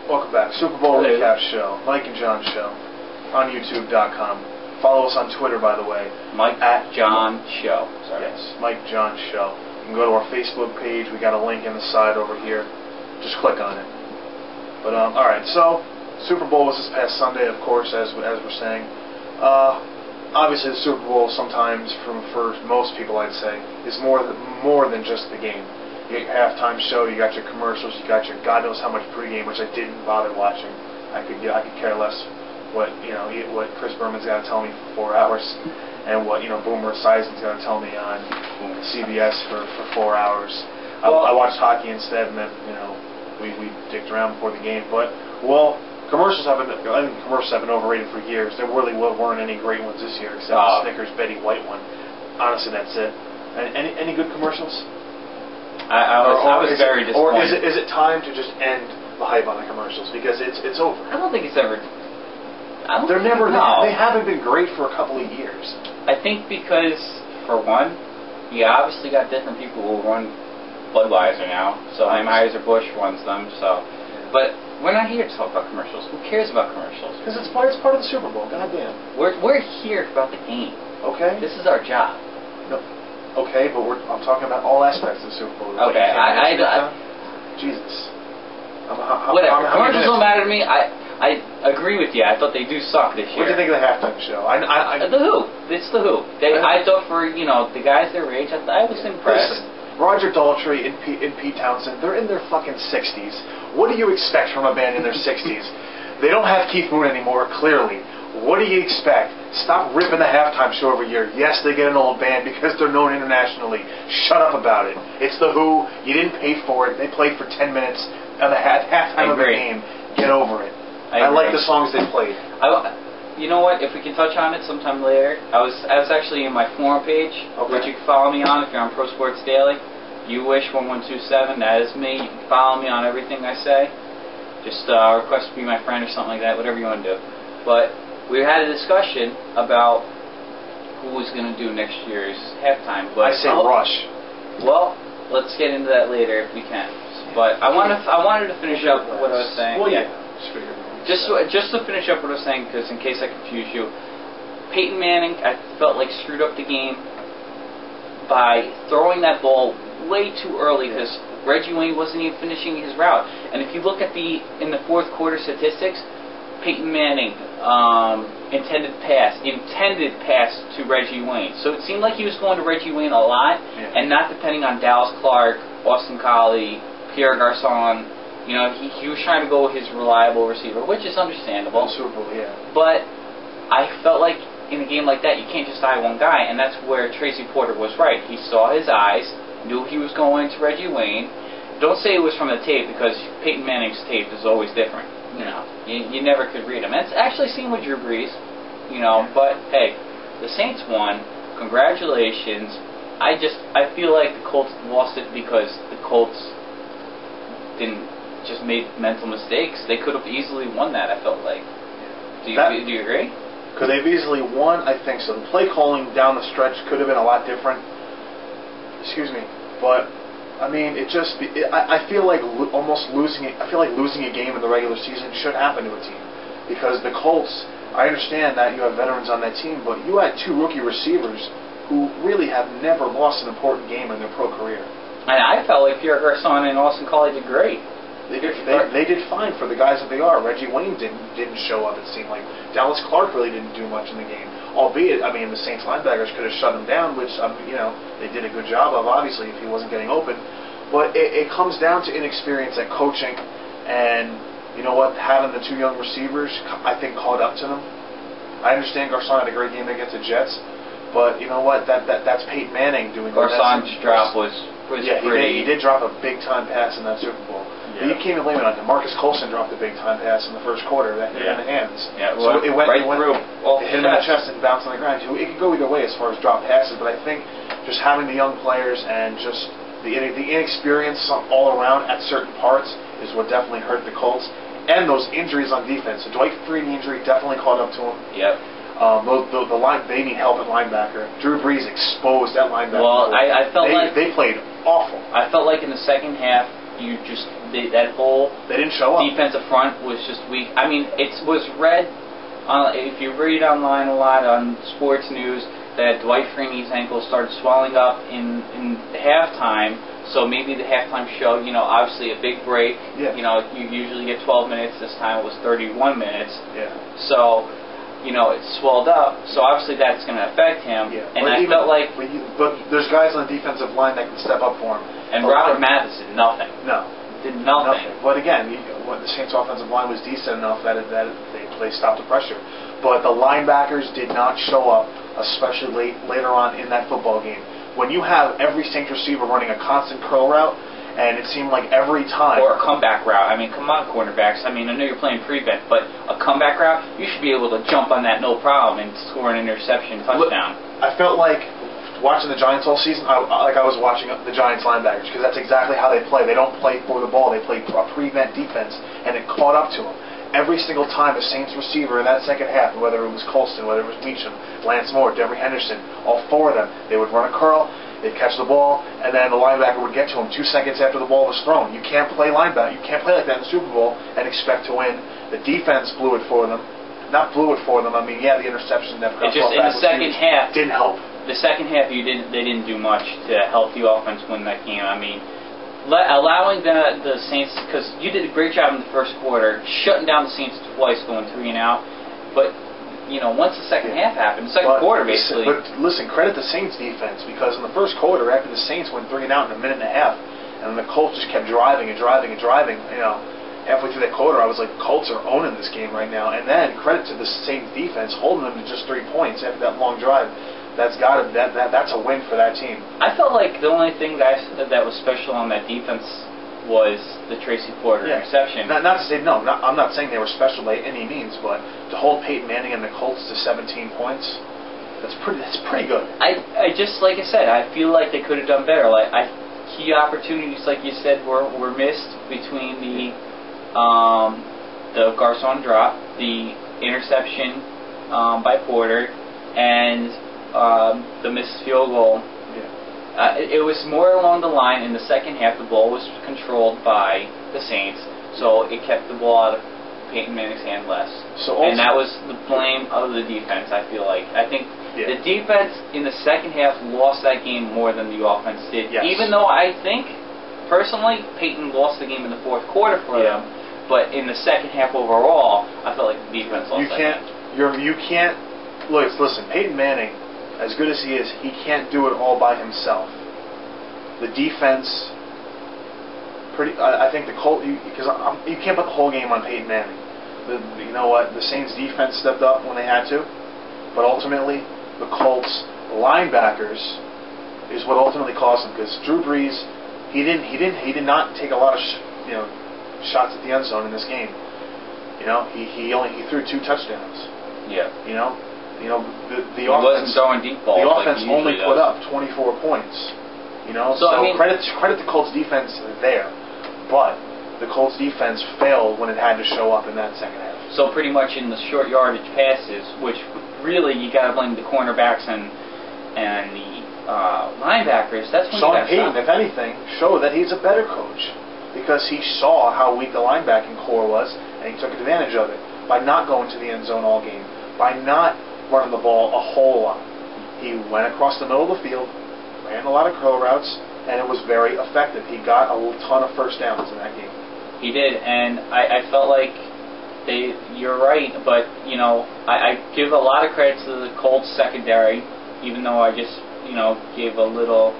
Welcome back. Super Bowl Recap Show. Mike and John Show. On YouTube.com. Follow us on Twitter, by the way. Mike at John Show. Sorry. Yes, Mike John Show. You can go to our Facebook page. We got a link in the side over here. Just click on it. But alright, so Super Bowl was this past Sunday, of course, as we're saying. Obviously the Super Bowl sometimes, for most people I'd say, is more than just the game. You got your halftime show, you got your commercials, you got your God knows how much pregame, which I didn't bother watching. I could care less what Chris Berman's got to tell me for 4 hours, and what Boomer Esiason's got to tell me on CBS for 4 hours. I watched hockey instead, and then we dicked around before the game. But commercials have been overrated for years. There really weren't any great ones this year, except the Snickers Betty White one. Honestly, that's it. Any good commercials? I was very disappointed. Or is it time to just end the hype on the commercials because it's over? I don't think it's ever. They haven't been great for a couple of years. I think because, for one, you obviously got different people who run Budweiser now. So Anheuser-Busch runs them. So, but we're not here to talk about commercials. Who cares about commercials? Because it's part of the Super Bowl. Goddamn. We're here about the game. Okay. This is our job. No. Okay, but I'm talking about all aspects of the Super Bowl. Okay, Jesus. Whatever. Commercials don't matter to me. I agree with you. I thought they do suck this year. What do you think of the halftime show? The Who. It's the Who. I thought for the guys their age, I was impressed. Listen, Roger Daltrey and Pete Townsend, they're in their fucking 60s. What do you expect from a band in their 60s? They don't have Keith Moon anymore, clearly. What do you expect? Stop ripping the halftime show every year. Yes, they get an old band because they're known internationally. Shut up about it. It's the Who. You didn't pay for it. They played for 10 minutes at the halftime of the game. Get over it. I like the songs they played. You know what? If we can touch on it sometime later, I was actually in my forum page, which you can follow me on if you're on Pro Sports Daily. YouWish1127. That is me. You can follow me on everything I say. Just request to be my friend or something like that. Whatever you want to do. But we had a discussion about who was going to do next year's halftime. But I say Rush. Well, let's get into that later if we can. But I wanted to finish up what I was saying. Well, yeah. Just to finish up what I was saying, because in case I confuse you, Peyton Manning, I felt like screwed up the game by throwing that ball way too early because Reggie Wayne wasn't even finishing his route. And if you look at in the fourth quarter statistics, Peyton Manning intended pass to Reggie Wayne. So it seemed like he was going to Reggie Wayne a lot and not depending on Dallas Clark, Austin Collie, Pierre Garçon. He was trying to go with his reliable receiver, which is understandable. Super Bowl, yeah. But I felt like in a game like that, you can't just eye one guy, and that's where Tracy Porter was right. He saw his eyes, knew he was going to Reggie Wayne. Don't say it was from the tape, because Peyton Manning's tape is always different. You never could read him. And it's actually seen with Drew Brees, but hey, the Saints won. Congratulations. I feel like the Colts lost it because the Colts just made mental mistakes. They could have easily won that, I felt like. Do you agree? Could they've easily won? I think so. The play calling down the stretch could have been a lot different. Excuse me. But I mean, I feel like almost losing it. I feel like losing a game in the regular season should happen to a team, because the Colts. I understand that you have veterans on that team, but you had two rookie receivers who really have never lost an important game in their pro career. And I felt like Pierre Garçon and Austin Collie did great. They did fine for the guys that they are. Reggie Wayne didn't show up, it seemed like. Dallas Clark really didn't do much in the game. Albeit, I mean, the Saints linebackers could have shut him down, which, they did a good job of, obviously, if he wasn't getting open. But it comes down to inexperience at coaching, and, you know what, having the two young receivers, I think, caught up to them. I understand Garçon had a great game against the Jets, but you know what, that's Peyton Manning doing that. Garçon's drop was pretty. He did drop a big-time pass in that Super Bowl. Yeah. You can't even blame it on him. Marcus Colson dropped a big-time pass in the first quarter that hit him in the hands. Yeah, well, so it went through. It hit him in the chest and bounced on the ground. It could go either way as far as drop passes, but I think just having the young players and just the inexperience all around at certain parts is what definitely hurt the Colts. And those injuries on defense. The Dwight Freeney injury definitely caught up to him. Yep. They need help at linebacker. Drew Brees exposed that linebacker. Well, I felt like they played awful. I felt like in the second half, that whole They didn't show up. defensive front was just weak. I mean, it was read, if you read online a lot on sports news, that Dwight Freeney's ankle started swelling up in halftime. So maybe the halftime show, obviously a big break. Yeah. You usually get 12 minutes. This time it was 31 minutes. Yeah. So, it swelled up. So obviously that's going to affect him. Yeah. And I felt like... But there's guys on the defensive line that can step up for him. And Robert Mathis did nothing. No. Did nothing. But again, the Saints' offensive line was decent enough that they stopped the pressure. But the linebackers did not show up, especially later on in that football game. When you have every Saints receiver running a constant curl route, and it seemed like every time... Or a comeback route. I mean, come on, cornerbacks. I mean, I know you're playing prevent, but a comeback route, you should be able to jump on that no problem and score an interception touchdown. I felt like watching the Giants all season, I was watching the Giants linebackers, because that's exactly how they play. They don't play for the ball. They play a prevent defense, and it caught up to them. Every single time a Saints receiver in that second half, whether it was Colston, whether it was Meacham, Lance Moore, Devery Henderson, all four of them, they would run a curl, they'd catch the ball, and then the linebacker would get to him 2 seconds after the ball was thrown. You can't play linebacker. You can't play like that in the Super Bowl and expect to win. The defense blew it for them. Not blew it for them. I mean, the interception that it just in the second half didn't help. The second half, they didn't do much to help the offense win that game. I mean, allowing the Saints, because you did a great job in the first quarter, shutting down the Saints twice, going 3 and out. But once the second half happened, the second quarter basically. But listen, credit the Saints defense, because in the first quarter, after the Saints went 3 and out in a minute and a half, and the Colts just kept driving and driving and driving. Halfway through that quarter, I was like, Colts are owning this game right now. And then credit to the Saints defense holding them to just 3 points after that long drive. That's a win for that team. I felt like the only thing that was special on that defense was the Tracy Porter interception. Not to say no. I'm not saying they were special by any means, but to hold Peyton Manning and the Colts to 17 points, that's pretty good. I just, like I said, I feel like they could have done better. Key opportunities, like you said, were missed between the Garcon drop, the interception by Porter, and the missed field goal. It was more along the line in the second half. The ball was controlled by the Saints, so it kept the ball out of Peyton Manning's hand less. And that was the blame of the defense, I feel like. I think the defense in the second half lost that game more than the offense did. Yes. Even though I think, personally, Peyton lost the game in the fourth quarter for them, but in the second half overall, I felt like the defense lost that game. You can't... Listen, Peyton Manning, as good as he is, he can't do it all by himself. The defense, I think the Colts, because you can't put the whole game on Peyton Manning. You know what? The Saints defense stepped up when they had to, but ultimately the Colts linebackers is what ultimately cost them, because Drew Brees, he did not take a lot of shots at the end zone in this game. He threw 2 touchdowns. Yeah. The he wasn't throwing deep balls. The offense like only put up 24 points. So I mean, credit the Colts defense there, but the Colts defense failed when it had to show up in that second half. So pretty much in the short yardage passes, which really you got to blame the cornerbacks and the linebackers. That's when Sean Payton, if anything, showed that he's a better coach, because he saw how weak the linebacking core was, and he took advantage of it by not going to the end zone all game, by not running the ball a whole lot. He went across the middle of the field, ran a lot of curl routes, and it was very effective. He got a ton of first downs in that game. He did, and I felt like you're right, but I give a lot of credit to the Colts secondary, even though I just gave a little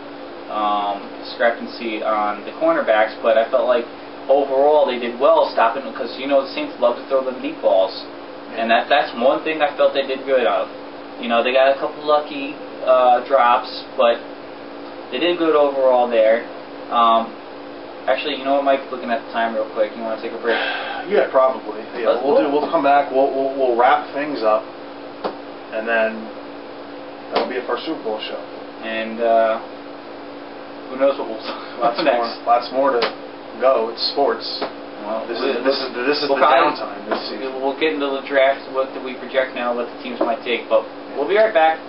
discrepancy on the cornerbacks, but I felt like overall they did well stopping, because the Saints love to throw them deep balls. And that's one thing I felt they did good of. They got a couple lucky drops, but they did good overall there. Actually, you know what, Mike? Looking at the time real quick, you want to take a break? Yeah, probably. Yeah, we'll come back. We'll wrap things up, and then that'll be it for our Super Bowl show. And who knows what we'll talk about next? Lots more to go. It's sports. Well, this is the downtime this season. We'll get into the draft. What do we project now? What the teams might take, but we'll be right back.